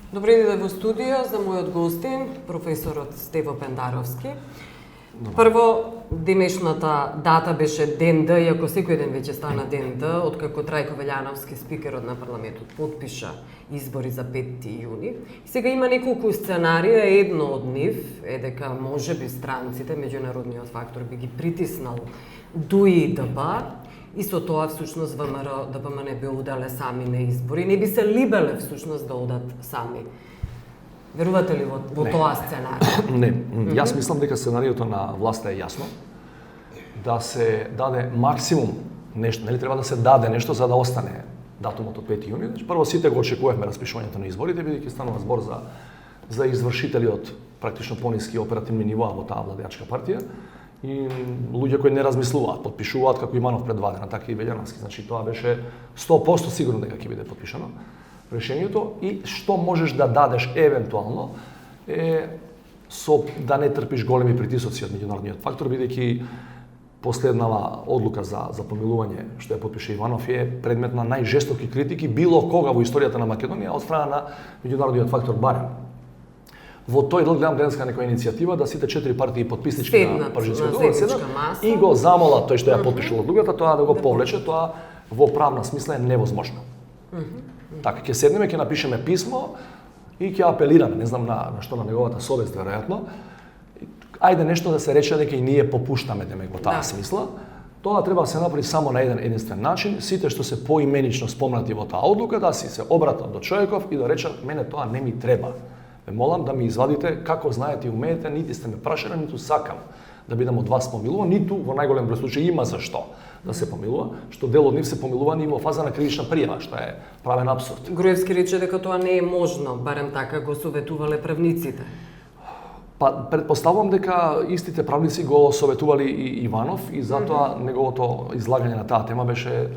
Добре во студио за мојот гостин, професорот Стево Пендаровски. Прво, денешната дата беше Ден Д, иако секој ден веќе стана Ден Д, откако Трајко Велјановски, спикерот на парламентот, подпиша избори за 5 јуни. Сега има неколку сценарија, едно од нив е дека можеби странците, меѓународниот фактор би ги притиснал дуи ДП, и со тоа всушност ВМРО ДПМН не би удале сами на избори, не би се либеле всушност да одат сами. Верувате ли во тоа сценарија? Не, јас мислам дека сценариото на власта е јасно. Да се даде максимум нешто, нели треба да се даде нешто за да остане датумот од 5 јуни. Значи, прво сите го очекувавме распишувањето на изборите, бидејќи станува збор за извршители од практично пониски оперативни нивоа во таа владеачка партија и луѓе кои не размислуваат, подпишуваат како Иманов пред 2 дена, така и Велјановски. Значи тоа беше 100% сигурно дека ќе биде подпишано решението и што можеш да дадеш евентуално е да не трпиш големи притисоци од меѓународниот фактор, бидејќи последнава одлука за помилување што ја подпише Иванов е предмет на најжестоки критики било кога во историјата на Македонија од страна на меѓународниот фактор барем. Во тој гледам денеска некоја иницијатива да сите 4 партии подписнички на Парижкиот договор седнат и го замола тој што ја подпишал одлуката тоа да го повлече, тоа во правна смисла е невозможно. Така, ќе седнеме, ќе напишеме писмо и ќе апелираме, не знам на што, на неговата совест веројатно. Ајде нешто да се рече дека и ние попуштаме во таа смисла. Тоа треба да се направи само на единствен начин. Сите што се поименично спомнати во таа одлука да се обратат до човеков и да речат мене тоа не ми треба. Ве молам да ми извадите како знаете и умеете, нити сте ме прашали, ниту сакам да бидам од вас помилуван, ниту во најголем број случаи има за што да се помилува, што дел од нив се помилувани во фаза на кривична пријава, што е правен апсурд. Груевски рече дека тоа не е можно, барем така го советувале правниците. Па претпоставувам дека истите правници го советували и Иванов и затоа неговото излагање на таа тема беше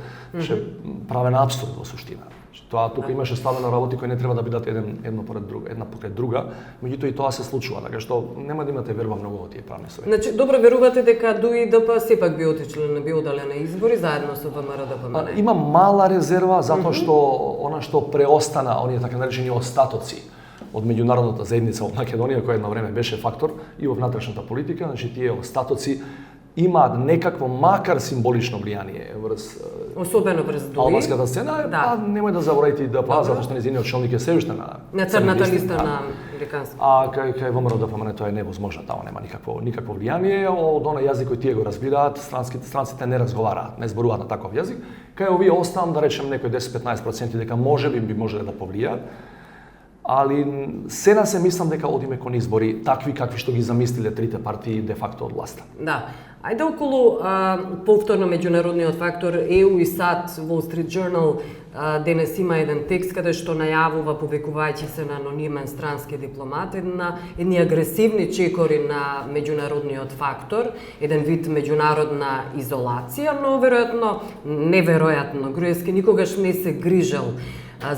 правен апсурд во суштина. Тоа тука имаше ставено работи кои не треба да бидат една покрај друга, меѓутоа и тоа се случува, така што нема да имате верба многу во тие правни совети. Значи, добро верувате дека ДУИ и ДП сепак би отишле на би одале на избори заедно со ВМРО ДПМН? Има мала резерва затоа што она што преостана, оние така наречени остатоци од меѓународната заедница во Македонија, која едно време беше фактор и во внатрешната политика, значи тие остатоци имаат некакво макар символично влијание врз особено врз ДУИ. Албанската сцена, па немој да заборавите и ДП, затоа што нејзиниот челник е се уште на црната листа на американски. А кај ВМРО ДПМН тоа е невозможно, таму нема никакво влијание, од оној јазик кој тие го разбираат, странците не разговараат, не зборуваат на таков јазик. Кај овие оставам да речем некои 10-15% дека можеби би можеле да повлијаат. Али сега се мислам дека одиме кон избори такви какви што ги замислиле трите партии де факто од власта. Да. Ајде околу повторно меѓународниот фактор ЕУ и САД, Wall Street Journal денес има еден текст каде што најавува, повикувајќи се на анонимен странски дипломат, едни агресивни чекори на меѓународниот фактор, еден вид меѓународна изолација, но неверојатно, Груевски никогаш не се грижел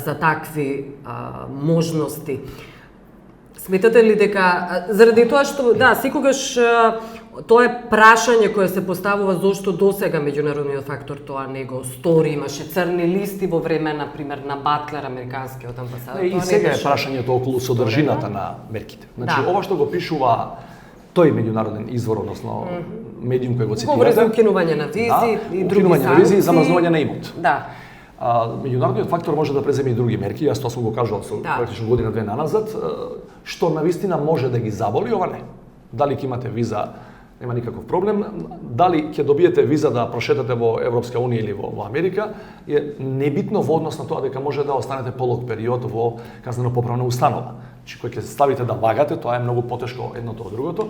за такви можности. Сметате ли дека заради тоа што секогаш тоа е прашање кое се поставува зошто досега меѓународниот фактор тоа не го стори, имаше црни листи во време на пример на Батлер, американскиот амбасадор. И сега е прашањето околу содржината на мерките. Значи ова што го пишува тој меѓународен извор, односно медиум кој го цитирате. Говори за укинување на визи и други санкции. Укинување на визи и замрзнување на имот. Да. Меѓународниот фактор може да преземе и други мерки, јас тоа сум го кажал практично година-две назад, што навистина може да ги заболи, ова не. Дали ќе имате виза, нема никаков проблем, дали ќе добиете виза да прошетате во Европска унија или во Америка, е небитно во однос на тоа дека може да останете полог период во казнено-поправна установа. Значи, кој ќе се ставите да вагате, тоа е многу потешко едното од другото,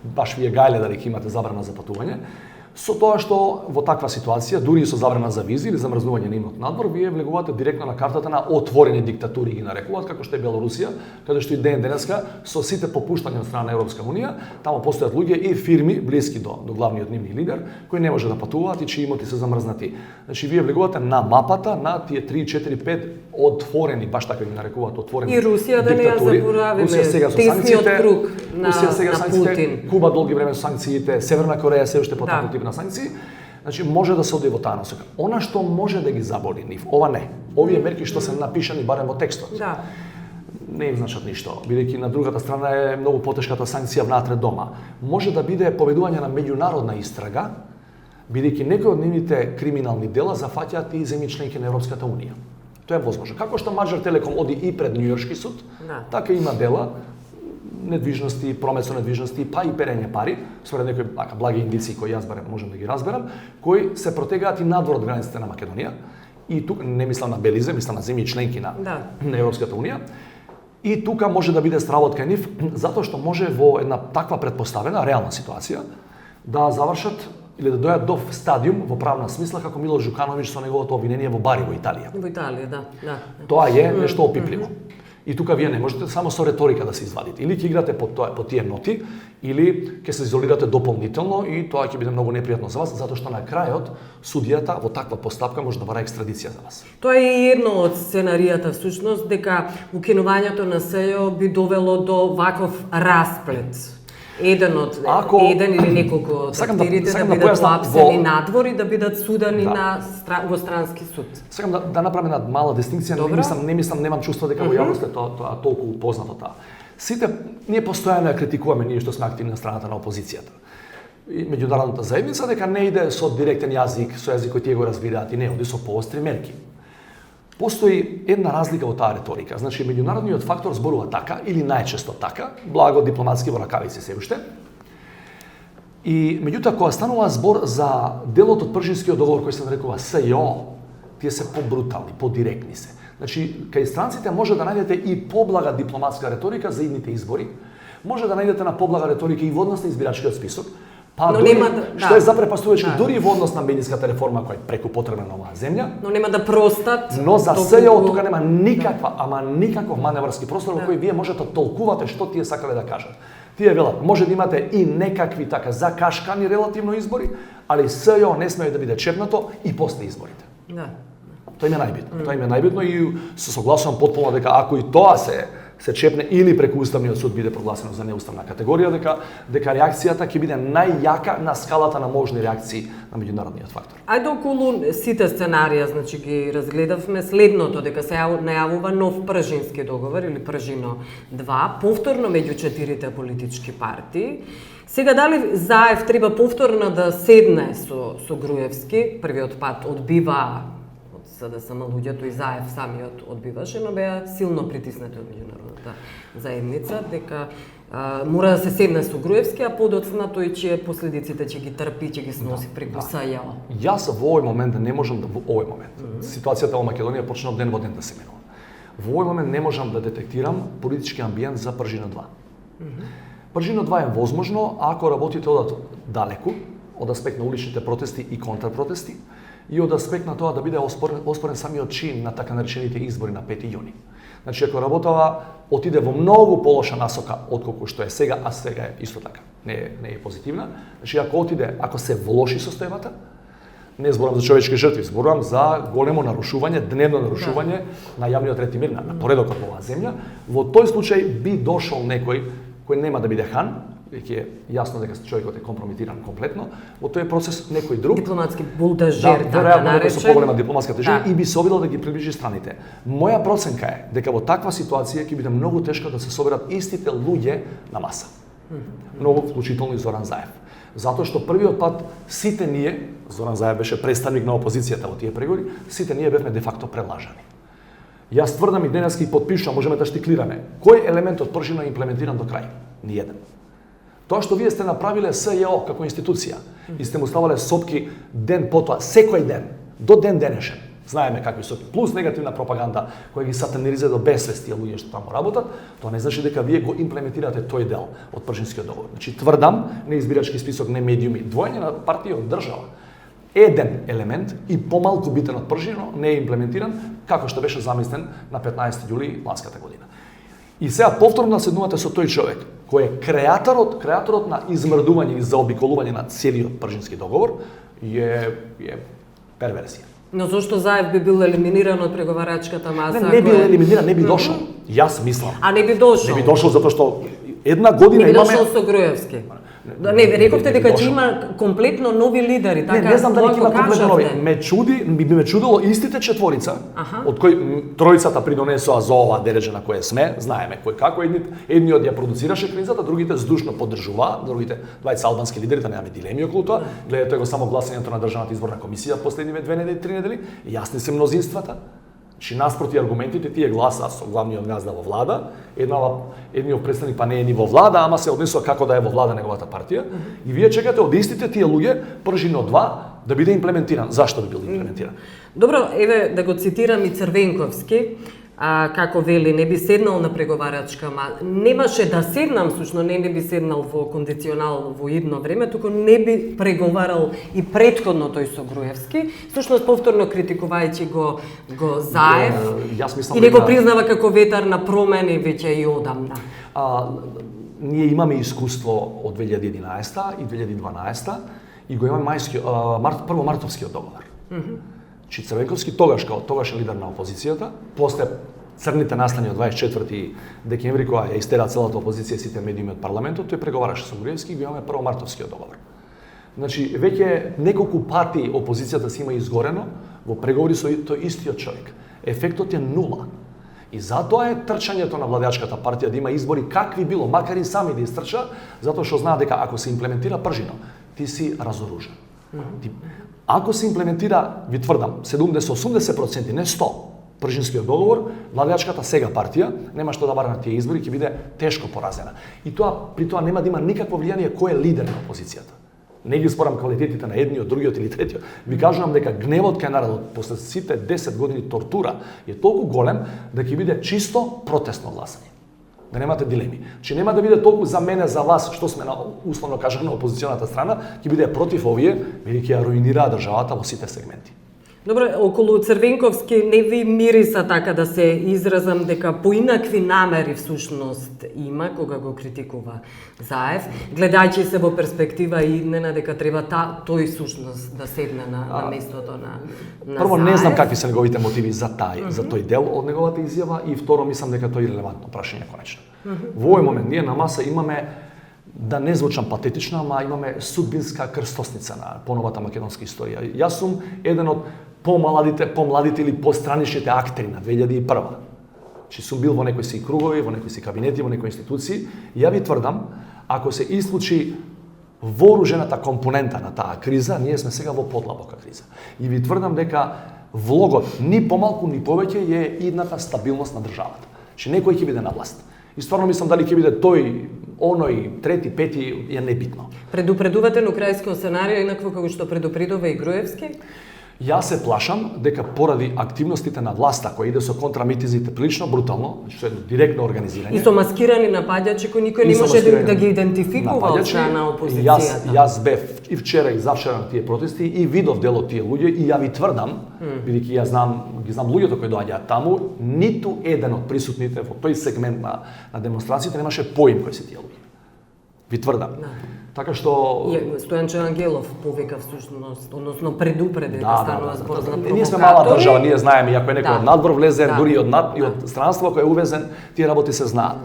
баш вие гајле дали ќе имате забрана за патување. Со тоа што во таква ситуација, дури и со забрана за визи или замрзнување на имот надвор, вие влегувате директно на картата на отворени диктатури ги нарекуваат, како што е Белорусија, каде што и денеска со сите попуштања од страна на Европска унија, таму постојат луѓе и фирми блиски до главниот нивни лидер, кои не може да патуваат и чии имоти се замрзнати. Значи вие влегувате на мапата на тие 3, 4, 5 отворени, баш така ги нарекуваат отворени диктатури. И Русија да не ја заборавиме, тесниот круг на Путин. Куба долги време со санкциите, Северна Кореја се уште под таков тип на санкции. Значи може да се оди во таа насока. Она што може да ги заболи нив, ова не. Овие мерки што се напишани барем во текстот. Да. не им значат ништо, бидејќи на другата страна е многу потешката санкција внатре дома. Може да биде поведување на меѓународна истрага, бидејќи некои од нивните криминални дела зафаќаат и земји членки на Европската унија. Тоа е возможно. Како што Маđар Телеком оди и пред Њујоршки суд, така има дела недвижности, промет со недвижности, па и перење пари, според некои благи индици кои јас барем можам да ги разберам, кои се протегаат и надвор од границите на Македонија. И тука не мислам на Белизе, мислам на земји членки на Европската унија. И тука може да биде стравот кај нив, затоа што може во една таква предпоставена, реална ситуација, да завршат или да дојат до стадиум во правна смисла како Милош Џукановиќ со неговото обвинение во Бари во Италија. Во Италија, да. Тоа е нешто опипливо. И тука вие не можете само со реторика да се извадите. Или ќе играте по тие ноти, или ќе се изолирате дополнително и тоа ќе биде многу непријатно за вас, затоа што на крајот судијата во таква постапка може да бара екстрадиција за вас. Тоа е едно од сценаријата всушност, дека укинувањето на СЈО би довело до ваков расплет. Еден или неколку од актирите да бидат поапсени надвор и да бидат судени во странски суд. Сакам да направам една мала дистинкција, немам чувство дека во јавноста тоа толку познато таа. Сите ние постојано ја критикуваме ние што сме активни на страната на опозицијата. И меѓународната заедница дека не иде со директен јазик, со јазик кој тие го разбираат и не оди со поостри мерки. Постои една разлика во таа реторика. Значи, меѓународниот фактор зборува така, или најчесто така, благо дипломатски во ракавици се уште. И, меѓутоа, кога станува збор за делот од Пржинскиот договор кој се нарекува СЈО, тие се побрутални, подиректни се. Значи, кај странците може да најдете и поблага дипломатска реторика за идните избори, може да најдете на поблага реторика и во однос на избирачкиот список, па но дури, што е запрепастувачки дури во однос на медијската реформа која е преку потребна на оваа земја. Но нема да простат. Но за СЈО тука нема никаков маневарски простор во кој вие можете да толкувате што тие сакале да кажат. Тие велат, може да имате и некакви така закашкани релативно избори, али СЈО не смее да биде чепнато и после изборите. Тоа им е најбитно. Тоа им е најбитно и се согласувам потполно дека ако и тоа се чепне или преку Уставниот суд биде прогласено за неуставна категорија, дека реакцијата ќе биде најјака на скалата на можни реакции на меѓународниот фактор. Ајде околу сите сценарија, значи ги разгледавме следното, дека се најавува нов Пржински договор или Пржино 2, повторно меѓу 4 политички партии. Сега дали Заев треба повторно да седне со Груевски, првиот пат одбива СДСМ луѓето и Заев самиот одбиваше, но беа силно притиснати од меѓународната заедница, дека мора да се седне со Груевски, а подоцна тој чие последиците ќе ги трпи, ќе ги сноси преку СЈО. Јас во овој момент не можам во овој момент. Ситуацијата во Македонија почна од ден во ден да се менува. Во овој момент не можам да детектирам политички амбиент за Пржино 2. Пржино 2 е возможно ако работите одат далеку, од аспект на уличните протести и контрпротести, и од аспект на тоа да биде оспорен самиот чин на така наречените избори на 5 јуни. Значи, ако работава отиде во многу полоша насока отколку што е сега, а сега е исто така, не е позитивна. Значи, ако се влоши состојбата, не зборам за човечки жртви, зборам за големо нарушување, дневно нарушување на јавниот ред и мир, на поредокот во оваа земја, во тој случај би дошол некој кој нема да биде хан, веќе е јасно дека човекот е компрометиран комплетно, во тој процес некој друг дипломатски булдажер, така наречен, со поголема дипломатска тежина и би се обидел да ги приближи страните. Моја проценка е дека во таква ситуација ќе биде многу тешко да се соберат истите луѓе на маса. Многу вклучително и Зоран Заев. Затоа што првиот пат сите ние, Зоран Заев беше представник на опозицијата во тие преговори, сите ние бевме де факто прелажани. Јас тврдам и денеска и подпишувам, можеме да штиклираме. Кој елемент од Пржино е имплементиран до крај? Ниеден. Тоа што вие сте направиле СЈО како институција и сте му ставале сопки ден потоа, секој ден, до ден денешен, знаеме какви сопки, плюс негативна пропаганда која ги сатанизира до безсвест тие луѓе што таму работат, тоа не значи дека вие го имплементирате тој дел од Пржинскиот договор. Значи тврдам, не избирачки список, не медиуми, двојање на партија од држава. Еден елемент и помалку битен од Пржино не е имплементиран како што беше замислен на 15 јули ланската година. И сега повторно наседнувате со тој човек кој е креаторот на измрдување и заобиколување на целиот Пржински договор е перверзија. Но зошто Заев би бил елиминиран од преговарачката маса? Не би елиминиран, не би дошол. Јас мислам. А не би дошол? Не би дошол затоа што една година Не имаме... дошол со Груевски. Не, рековте дека ќе има комплетно нови лидери, така? Не знам дали ќе има комплетно нови. кажавте. Би ме чудило истите четворица, од кои тројцата придонесоа за ова дереже на кое сме, знаеме кој како, едниот ја продуцираше кризата, другите здушно поддржуваа, другите двајца албански лидери, немаме дилеми околу тоа. Гледате го само гласањето на Државната изборна комисија последниве 2 недели, 3 недели, јасни се мнозинствата. Значи, наспроти аргументите, тие гласа со главниот газда во влада, едниот представник па не е ни во влада, ама се однесува како да е во влада неговата партија, и вие чекате од истите тие луѓе пржино 2 да биде имплементиран. Зашто би бил имплементиран? Добро, еве да го цитирам и Црвенковски, како вели, не би седнал на преговарачка немаше да седнам, сушно не би седнал во кондиционал во идно време, туку не би преговарал и претходно тој со Груевски, сушност повторно критикувајќи го Заев, и не го признава како ветар на промени веќе и одамна. Ние имаме искуство од 2011 и 2012 и го имаме прво мартовскиот договор. Чи Црвенковски тогаш е лидер на опозицијата, после црните настани од 24 декември кога ја истера целата опозиција сите медиуми од парламентот, тој преговараше со Груевски и го имаме прво мартовскиот договор. Значи веќе неколку пати опозицијата си има изгорено во преговори со тој истиот човек. Ефектот е нула. И затоа е трчањето на владеачката партија да има избори какви било, макар и сами да истрча, затоа што знаат дека ако се имплементира пржино, ти си разоружен. Ако се имплементира, ви тврдам, 70-80%, не 100%, пржинскиот договор, владеачката сега партија нема што да бара на тие избори, ќе биде тешко поразена. И при тоа нема да има никакво влијание кој е лидер на опозицијата. Не ги спорам квалитетите на едниот, другиот или третиот. Ви кажувам дека гневот кај народот после сите 10 години тортура е толку голем да ќе биде чисто протестно гласање. Да немате дилеми. Че нема да биде толку за мене, за вас, што сме на, условно кажам, на опозиционата страна, ќе биде против овие, бидејќи ја руинираа државата во сите сегменти. Добро, околу Црвенковски не ви мириса така да се изразам дека поинакви намери всушност има кога го критикува Заев, гледајќи се во перспектива иднена дека треба тој всушност да седне на местото на Прво, Заев. не знам какви се неговите мотиви за тој дел од неговата изјава и второ, мислам дека тоа е релевантно прашање конечно. Во овој момент ние на маса имаме, да не звучам патетично, ама имаме судбинска крстосница на поновата македонска историја. Јас сум еден од помладите или постраничните актери на 2001. Че сум бил во некои си кругови, во некои си кабинети, во некои институции. Ја ви тврдам, ако се исклучи вооружената компонента на таа криза, ние сме сега во подлабока криза. И ви тврдам дека влогот ни помалку ни повеќе е идната стабилност на државата. Че некој ќе биде на власт. И стварно мислам дали ќе биде тој, оној, трети, пети, е небитно. Предупредувате на украинско сценарио еднакво како што предупредува и Груевски? Јас се плашам дека поради активностите на власта која иде со контрамитизите прилично брутално, што е директно организирање. И со маскирани напаѓачи кои никој не може да ги идентификува од страна опозицијата. Јас бев и вчера и завчера на тие протести и видов дел од тие луѓе и ја ви тврдам, бидејќи ги знам луѓето кои доаѓаат таму, ниту еден од присутните во тој сегмент на демонстрациите немаше поим кои се тие луѓе. Ви тврдам. Така што Стојанчо Ангелов повика всушност, односно предупреди дека станува збор за провокатори. Ние сме мала држава, ние знаеме, и ако е некој од надвор влезе, дури и од странство кој е увезен, тие работи се знаат.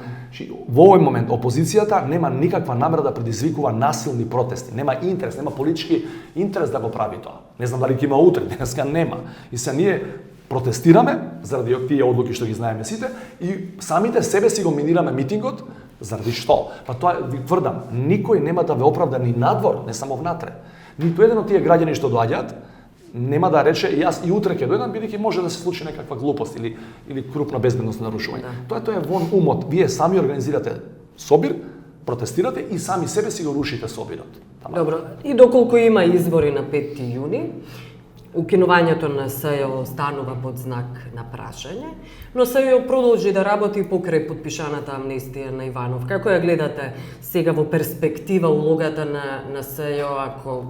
Во овој момент опозицијата нема никаква намера да предизвикува насилни протести, нема интерес, нема политички интерес да го прави тоа. Не знам дали ќе има утре, денеска нема. И се ние протестираме заради тие одлуки што ги знаеме сите и самите себе си го минираме митингот. Заради што? Па тоа ви тврдам, никој нема да ве оправда ни надвор, не само внатре. Ниту еден од тие граѓани што доаѓаат нема да рече јас и утре ќе дојдам бидејќи може да се случи некаква глупост или крупно безбедносно нарушување. Тоа е вон умот. Вие сами организирате собир, протестирате и сами себе си го рушите собирот. Добро. И доколку има избори на 5 јуни, укинувањето на СЈО станува под знак на прашање, но СЈО продолжи да работи покрај подпишаната амнестија на Иванов. Како ја гледате сега во перспектива улогата на СЈО ако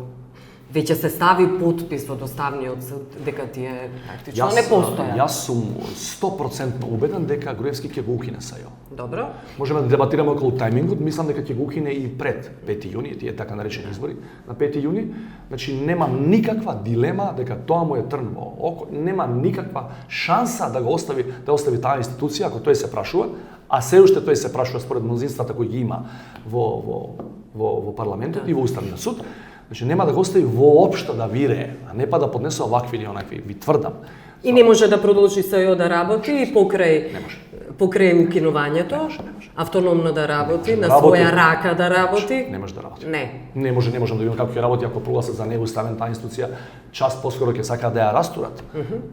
веќе се стави подпис од Уставниот суд дека тие практично не постојат? Јас сум 100% убеден дека Груевски ќе го укине СЈО. Добро. Можеме да дебатираме околу тајмингот, мислам дека ќе го укине и пред 5 јуни, тие така наречени избори на 5 јуни. Значи нема никаква дилема дека тоа му е трн во око, нема никаква шанса да го остави таа институција ако тој се прашува, А се уште тој се прашува според мнозинствата кои ги има во парламентот и во Уставниот суд, значи нема да го остави воопшто да вирее, а не па да поднесе овакви или онакви, ви тврдам. И не може да продолжи СЈО да работи и покрај укинувањето, автономно да работи, на своја рака да работи. Не може да работи. Не можам да видам како ќе работи ако прогласат за неуставен таа институција, част поскоро ќе сакаат да ја растурат.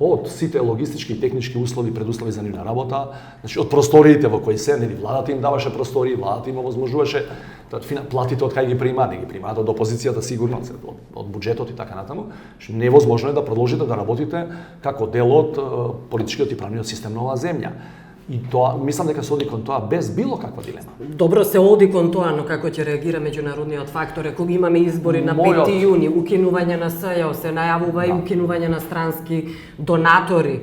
Од сите логистички и технички услови, предуслови за нивна работа, значи од просториите во кои се, нели владата им даваше простории, владата им овозможуваше платите од кај ги примаат, не ги примаат од опозицијата сигурно, од буџетот и така натаму. Значи невозможно е да продолжите да работите како дел од политичкиот и правниот систем на оваа земја. И тоа, мислам дека се оди кон тоа без било каква дилема. Добро, се оди кон тоа, но како ќе реагира меѓународниот фактор? Кога имаме избори на 5 јуни, укинување на СЈО, се најавува и укинување на странски донатори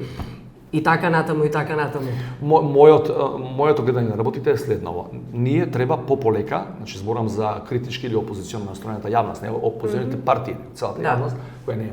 и така натаму и така натаму. Моето гледање на работите е следново. Ние треба пополека, значи зборам за критички или опозиционно настроената јавност, не опозиционите партии, целата јавност, која не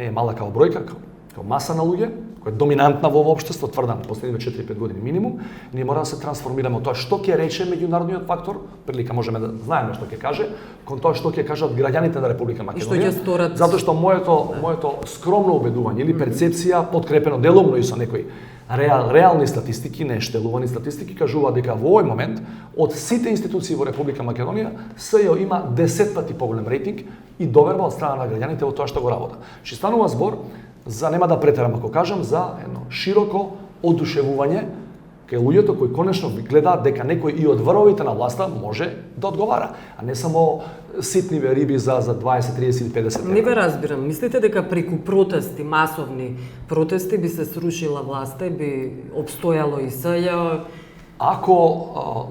е мала како бројка, како маса на луѓе, која е доминантна во општество, тврдам, последниве 4-5 години минимум, ние мора да се трансформираме од тоа што ќе рече меѓународниот фактор, прилика можеме да знаеме што ќе каже, кон тоа што ќе кажат граѓаните на Република Македонија. И што ќе сторат? Затоа што моето скромно убедување или перцепција, подкрепено деломно и со некои реални статистики, не штелувани статистики, кажува дека во овој момент од сите институции во Република Македонија СЈО има 10 пати поголем рейтинг и доверба од страна на граѓаните во тоа што го работа. Што станува збор за, нема да претерам ако кажам, за едно широко одушевување кај луѓето кои конечно гледаат дека некој и од врвовите на власта може да одговара, а не само ситниве риби за 20, 30 или 50 Не ве разбирам. Мислите дека преку протести, масовни протести би се срушила власта и би обстојало и СЈО?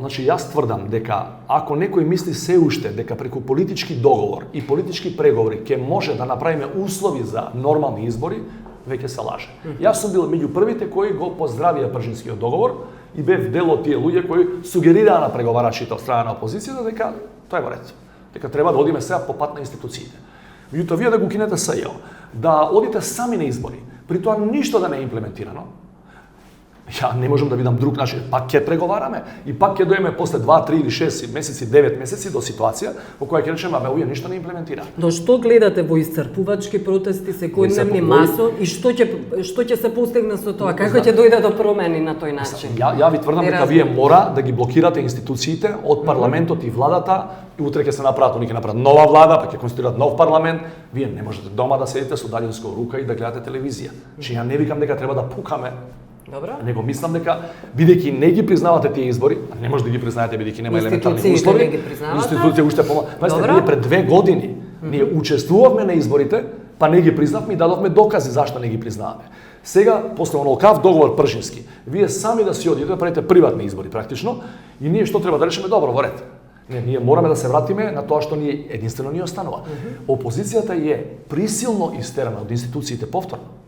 Значи јас тврдам дека ако некој мисли се уште дека преку политички договор и политички преговори ќе може да направиме услови за нормални избори, веќе се лаже. Јас сум бил меѓу првите кои го поздравија Пржинскиот договор и бев дел од тие луѓе кои сугерираа на преговарачите од страна на опозицијата дека тоа е во ред. Дека треба да одиме сега по пат на институциите. Меѓутоа вие да го кинете СЈО, да одите сами на избори, при тоа ништо да не е имплементирано, ја не можам да видам друг начин. Пак ќе преговараме и пак ќе дојдеме после 2, 3 или 6 месеци, 9 месеци до ситуација во која ќе речеме абе овие ништо не имплементира. Но што гледате во исцрпувачки протести, секојдневни масо и што ќе се постигне со тоа? Како ќе дојде до промени на тој начин? Ја ви тврдам дека вие мора да ги блокирате институциите од парламентот и владата и утре ќе се направат, они ќе направат нова влада, па ќе конституират нов парламент. Вие не можете дома да седите со далинска рука и да гледате телевизија. Че ја не викам дека треба да пукаме. Добро. Него мислам дека бидејќи не ги признавате тие избори, а не може да ги признаете бидејќи нема елементарни услови. Не ги признавате. Институциите уште Пајте, ние пред 2 години ние учествувавме на изборите, па не ги признавме и дадовме докази зашто не ги признаваме. Сега после онолкав договор Пржински, вие сами да си одите да правите приватни избори практично и ние што треба да речеме добро во ред. Ние мораме да се вратиме на тоа што ние единствено ни останува. Опозицијата е присилно истерана од институциите повторно.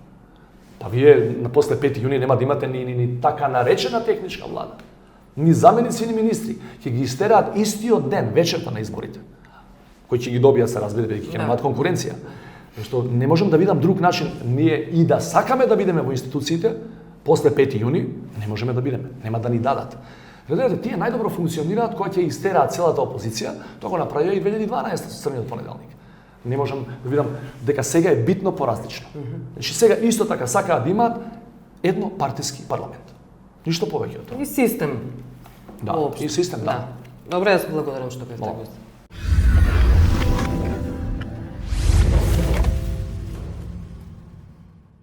Па вие после 5 јуни нема да имате ни така наречена техничка влада. Ни заменици, ни министри. Ќе ги истераат истиот ден, вечерта на изборите. Кои ќе ги добијат, се разбере, бидејќи ќе немаат конкуренција. Зашто не можам да видам друг начин ние и да сакаме да бидеме во институциите, после 5 јуни не можеме да бидеме, нема да ни дадат. Гледате, тие најдобро функционираат кога ќе истераат целата опозиција, тоа го направија и 2012 со Црниот понеделник. Не можам да видам дека сега е битно поразлично. Значи сега исто така сакаат да имаат еднопартиски парламент. Ништо повеќе од тоа. И систем. Да, и систем, да. Добре, јас благодарам што бевте гост.